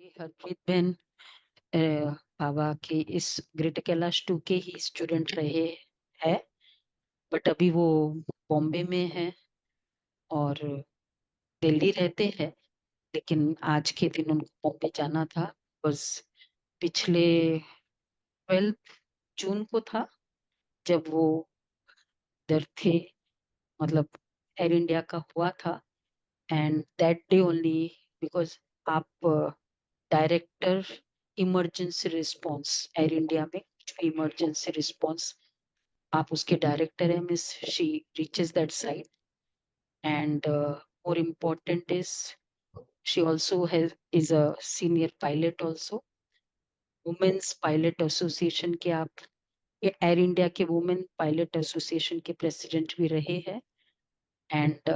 ये हरप्रीत बहन बाबा के इस ग्रेटर कैलाश 2 के ही स्टूडेंट रहे है, बट अभी वो बॉम्बे में है और दिल्ली रहते हैं। लेकिन आज के दिन उनको बॉम्बे जाना था। बस पिछले 12 जून को था जब वो इधर थे, मतलब एयर इंडिया का हुआ था। And that day only, because आप director emergency response Air India में, कुछ भी इमरजेंसी रिस्पॉन्स आप उसके डायरेक्टर है miss, she reaches that side. And more important is she also has is a senior pilot also, women's pilot association के आप air India के वुमेन पायलट एसोसिएशन के प्रेसिडेंट भी रहे हैं। And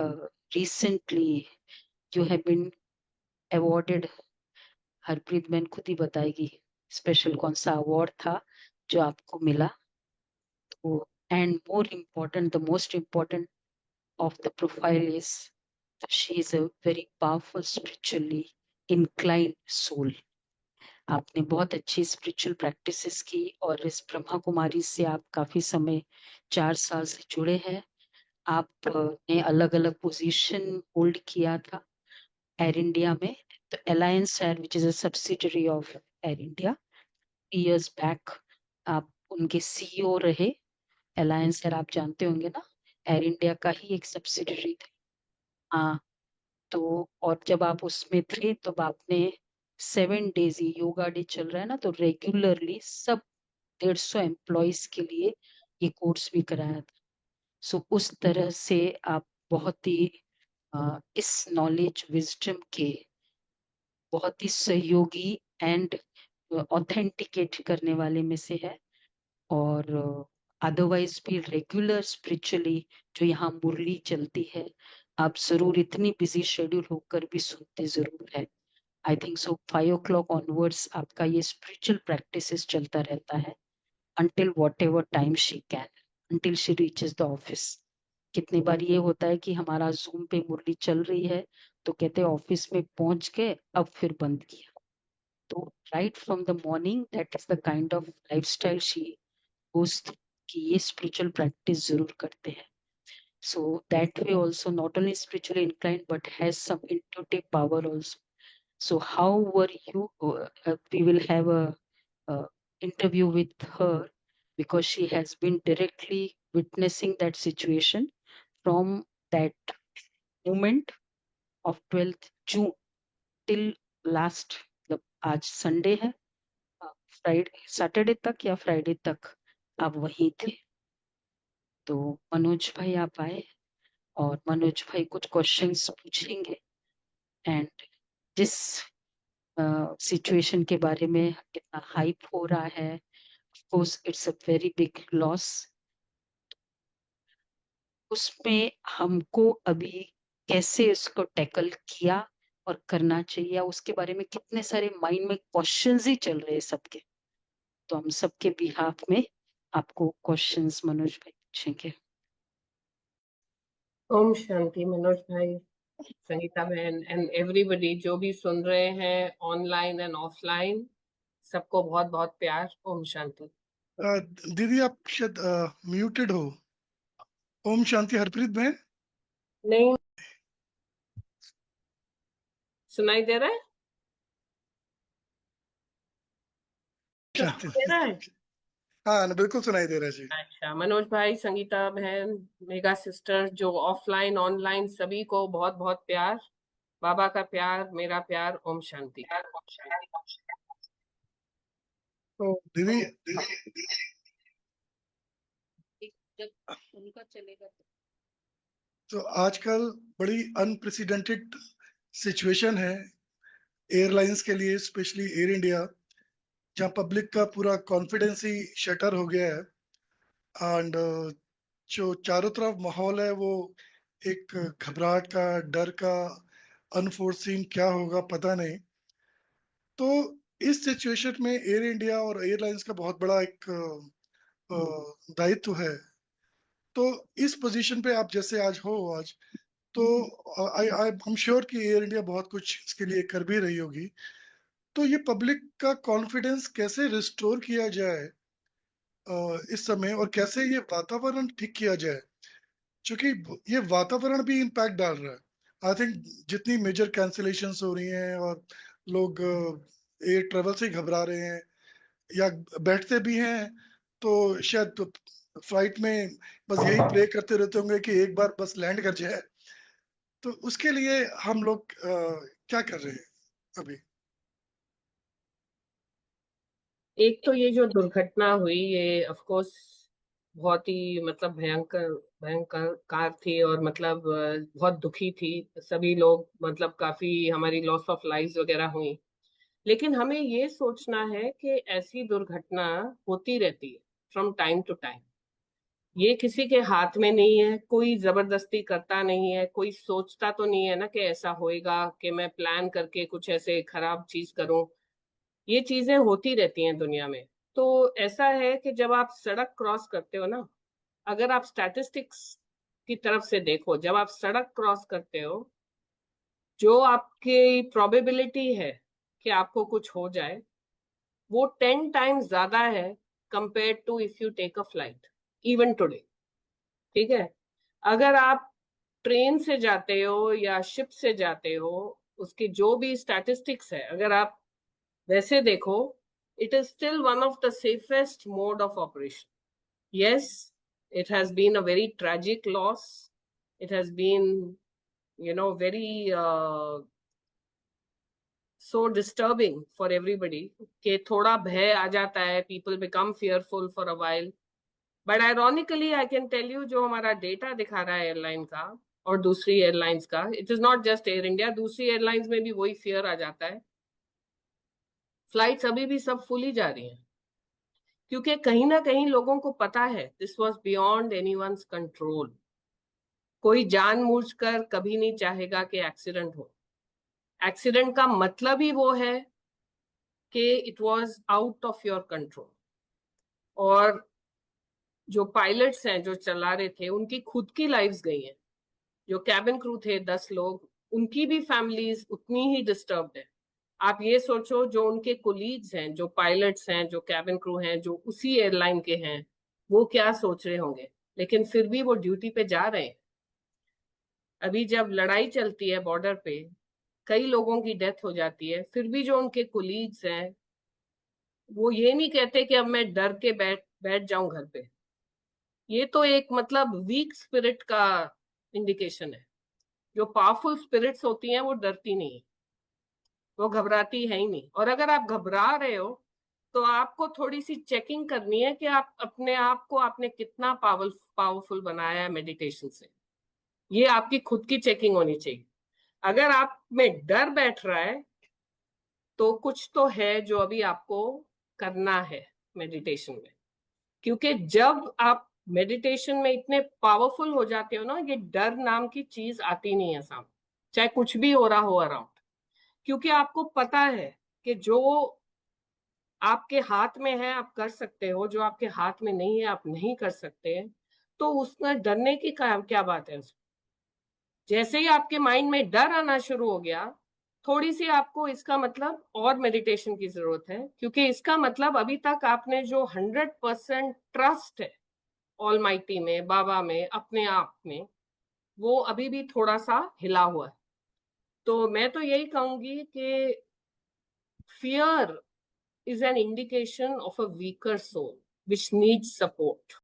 recently you have been awarded, Harpreet बहन खुद ही बताएगी स्पेशल कौन सा अवार्ड था जो आपको मिला। तो and more important, the most important of the profile is she is a very powerful spiritually inclined soul. आपने बहुत अच्छी स्पिरिचुअल प्रैक्टिसेस की और इस ब्रह्मा कुमारी से आप काफी समय 4 साल से जुड़े हैं। आपने अलग अलग पोजीशन होल्ड किया था एयर इंडिया में। तो alliance air which is a subsidiary of air India, years back आप उनके सीईओ रहे। अलायंस एयर आप जानते होंगे ना, एयर इंडिया का ही एक सब्सिडरी था। हाँ, तो और जब आप उसमें थे तब आपने 7 डेज, योगा डे चल रहा है ना, तो रेगुलरली सब 150 एम्प्लॉयज के लिए ये कोर्स भी कराया था। सो उस तरह से आप बहुत ही इस नॉलेज विजडम के बहुत ही सहयोगी एंड ऑथेंटिकेट करने वाले में से है। और अदरवाइज भी रेगुलर स्पिरिचुअली जो यहाँ मुरली चलती है, आप जरूर इतनी बिजी शेड्यूल होकर भी सुनते जरूर है। I think so 5 o'clock onwards आपका ये स्पिरिचुअल प्रैक्टिसेस चलता रहता है until whatever time she can, until she reaches the office. कितनी बार ये होता है कि हमारा जूम पे मुरली चल रही है तो कहते ऑफिस में पहुंच गए, अब फिर बंद किया। तो right from the morning that is the kind of lifestyle she host, कि ये स्पिरिचुअल प्रैक्टिस जरूर करते हैं। So that way also not only spiritually inclined but has some intuitive power also. So how were you? We will have a interview with her because she has been directly witnessing that situation from that moment of 12th June till last, मतलब आज Sunday है, Friday Saturday तक या Friday तक आप वहीं थे। तो मनोज भाई आप आए और मनोज भाई कुछ क्वेश्चंस पूछेंगे। एंड जिस सिचुएशन के बारे में इतना हाइप हो रहा है, of course it's a very big loss, उसमें हमको अभी कैसे इसको टैकल किया और करना चाहिए, उसके बारे में कितने सारे माइंड में क्वेश्चंस ही चल रहे हैं सबके। तो हम सबके बिहाफ में आपको क्वेश्चंस मनोज भाई पूछेंगे। ओम शांति मनोज भाई, संगीता बहन एंड एवरीबडी जो भी सुन रहे हैं ऑनलाइन एंड ऑफलाइन, सबको बहुत बहुत प्यार। ओम शांति। दीदी आप शायद म्यूटेड हो। ओम शांति हरप्रीत बहन। नहीं सुनाई दे रहा है? शांति दे रहा है? हाँ बिल्कुल सुनाई दे रहा है जी। अच्छा मनोज भाई, संगीता बहन, मेगा सिस्टर, जो ऑफलाइन ऑनलाइन, सभी को बहुत बहुत प्यार, बाबा का प्यार, मेरा प्यार। ओम शांति। तो दीदी जब उनका चलेगा तो आजकल बड़ी अनप्रेसिडेंटेड सिचुएशन है एयरलाइंस के लिए, स्पेशली एयर इंडिया, जहाँ पब्लिक का पूरा कॉन्फिडेंस ही शटर हो गया है। एंड जो चारों तरफ माहौल है वो एक घबराहट का, डर का, अनफोर्सीन क्या होगा पता नहीं। तो इस सिचुएशन में एयर इंडिया और एयरलाइंस का बहुत बड़ा एक दायित्व है। तो इस पोजीशन पे आप जैसे आज हो आज, तो आई आई एम श्योर कि एयर इंडिया बहुत कुछ इसके लिए कर भी रही होगी। तो ये पब्लिक का कॉन्फिडेंस कैसे रिस्टोर किया जाए इस समय, और कैसे ये वातावरण ठीक किया जाए, क्योंकि ये वातावरण भी इम्पैक्ट डाल रहा है। आई थिंक जितनी मेजर कैंसिलेशंस हो रही हैं और लोग एयर ट्रेवल से घबरा रहे हैं या बैठते भी हैं, तो शायद तो फ्लाइट में बस यही प्रे करते रहते होंगे कि एक बार बस लैंड कर जाए। तो उसके लिए हम लोग क्या कर रहे हैं अभी? एक तो ये जो दुर्घटना हुई, ये ऑफ कोर्स बहुत ही मतलब भयंकर भयंकर कार थी, और मतलब बहुत दुखी थी सभी लोग, मतलब काफी हमारी लॉस ऑफ लाइव्स वगैरह हुई। लेकिन हमें ये सोचना है कि ऐसी दुर्घटना होती रहती है फ्रॉम टाइम टू टाइम। ये किसी के हाथ में नहीं है, कोई जबरदस्ती करता नहीं है, कोई सोचता तो नहीं है ना कि ऐसा होएगा कि मैं प्लान करके कुछ ऐसे खराब चीज करूं। ये चीजें होती रहती हैं दुनिया में। तो ऐसा है कि जब आप सड़क क्रॉस करते हो ना, अगर आप स्टैटिस्टिक्स की तरफ से देखो, जब आप सड़क क्रॉस करते हो, जो आपकी प्रोबेबिलिटी है कि आपको कुछ हो जाए, वो 10 टाइम्स ज्यादा है compare to if you take a flight even today. ठीक है, अगर आप ट्रेन से जाते हो या शिप से जाते हो, उसकी जो भी स्टैटिस्टिक्स है, अगर आप वैसे देखो, it is still one of the safest mode of operation. Yes, it has been a very tragic loss. It has been, very so disturbing for everybody कि थोड़ा भय आ जाता है, people become fearful for a while. But ironically, I can tell you, जो हमारा data दिखा रहा है एयरलाइन का और दूसरी एयरलाइंस का, it is not just air India, दूसरी एयरलाइंस में भी वही fear आ जाता है। फ्लाइट्स अभी भी सब फुल ही जा रही हैं, क्योंकि कहीं ना कहीं लोगों को पता है this was beyond anyone's control. कोई जानबूझकर कभी नहीं चाहेगा कि एक्सीडेंट हो। एक्सीडेंट का मतलब ही वो है कि it was out of your control. और जो पायलट्स हैं जो चला रहे थे, उनकी खुद की लाइव्स गई हैं। जो कैबिन क्रू थे 10 लोग, उनकी भी फैमिलीज उतनी ही डिस्टर्ब्ड है। आप ये सोचो, जो उनके कोलीग्स हैं, जो पायलट्स हैं, जो कैबिन क्रू हैं, जो उसी एयरलाइन के हैं, वो क्या सोच रहे होंगे। लेकिन फिर भी वो ड्यूटी पे जा रहे हैं। अभी जब लड़ाई चलती है बॉर्डर पे, कई लोगों की डेथ हो जाती है, फिर भी जो उनके कोलीग्स हैं, वो ये नहीं कहते कि अब मैं डर के बैठ बैठ जाऊं घर पे। ये तो एक मतलब वीक स्पिरिट का इंडिकेशन है। जो पावरफुल स्पिरिट्स होती हैं वो डरती नहीं, वो घबराती है ही नहीं। और अगर आप घबरा रहे हो, तो आपको थोड़ी सी चेकिंग करनी है कि आप अपने आप को आपने कितना पावरफुल बनाया है मेडिटेशन से। ये आपकी खुद की चेकिंग होनी चाहिए। अगर आप में डर बैठ रहा है, तो कुछ तो है जो अभी आपको करना है मेडिटेशन में। क्योंकि जब आप मेडिटेशन में इतने पावरफुल हो जाते हो ना, ये डर नाम की चीज आती नहीं है सामने, चाहे कुछ भी हो रहा हो अराउंड। क्योंकि आपको पता है कि जो आपके हाथ में है आप कर सकते हो, जो आपके हाथ में नहीं है आप नहीं कर सकते। तो उसमें डरने की क्या बात है उसमें। जैसे ही आपके माइंड में डर आना शुरू हो गया, थोड़ी सी आपको इसका मतलब और मेडिटेशन की जरूरत है। क्योंकि इसका मतलब अभी तक आपने जो 100% ट्रस्ट है ऑलमाइटी में, बाबा में, अपने आप में, वो अभी भी थोड़ा सा हिला हुआ है। तो मैं तो यही कहूंगी कि fear is an indication of a weaker soul which needs support.